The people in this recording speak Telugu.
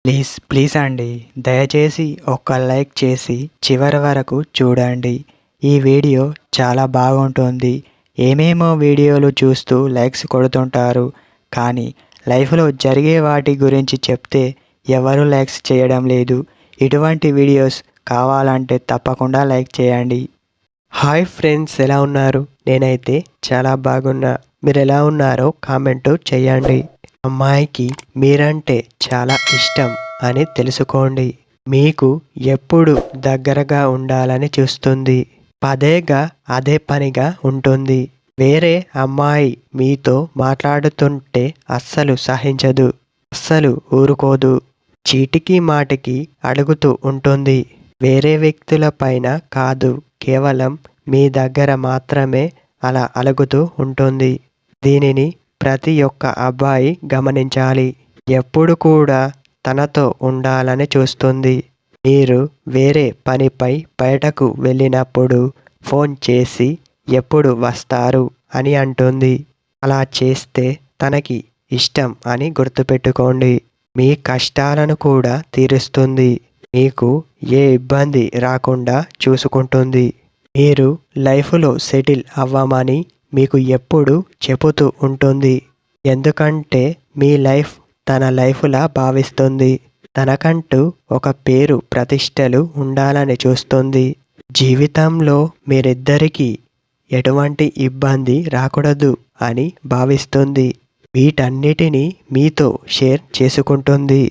ప్లీజ్ ప్లీజ్ అండి, దయచేసి ఒక్క లైక్ చేసి చివరి వరకు చూడండి. ఈ వీడియో చాలా బాగుంటుంది. ఏమేమో వీడియోలు చూస్తూ లైక్స్ కొడుతుంటారు, కానీ లైఫ్లో జరిగే వాటి గురించి చెప్తే ఎవరు లైక్స్ చేయడం లేదు. ఇటువంటి వీడియోస్ కావాలంటే తప్పకుండా లైక్ చేయండి. హాయ్ ఫ్రెండ్స్, ఎలా ఉన్నారు? నేనైతే చాలా బాగున్నా. మీరు ఎలా ఉన్నారో కామెంటు చేయండి. అమ్మాయికి మీరంటే చాలా ఇష్టం అని తెలుసుకోండి. మీకు ఎప్పుడు దగ్గరగా ఉండాలని చూస్తుంది. పదేగా అదే పనిగా ఉంటుంది. వేరే అమ్మాయి మీతో మాట్లాడుతుంటే అస్సలు సహించదు, అస్సలు ఊరుకోదు. చీటికి మాటికి అడుగుతూ ఉంటుంది. వేరే వ్యక్తుల పైన కాదు, కేవలం మీ దగ్గర మాత్రమే అలా అలుగుతూ ఉంటుంది. దీనిని ప్రతి ఒక్క అబ్బాయి గమనించాలి. ఎప్పుడు కూడా తనతో ఉండాలని చూస్తుంది. మీరు వేరే పనిపై బయటకు వెళ్ళినప్పుడు ఫోన్ చేసి ఎప్పుడు వస్తారు అని అంటుంది. అలా చేస్తే తనకి ఇష్టం అని గుర్తుపెట్టుకోండి. మీ కష్టాలను కూడా తీరుస్తుంది. మీకు ఏ ఇబ్బంది రాకుండా చూసుకుంటుంది. మీరు లైఫ్లో సెటిల్ అవ్వమని మీకు ఎప్పుడు చెబుతూ ఉంటుంది. ఎందుకంటే మీ లైఫ్ తన లైఫ్లా భావిస్తుంది. తనకంటూ ఒక పేరు ప్రతిష్టలు ఉండాలని చూస్తుంది. జీవితంలో మీరిద్దరికీ ఎటువంటి ఇబ్బంది రాకూడదు అని భావిస్తుంది. వీటన్నిటినీ మీతో షేర్ చేసుకుంటుంది.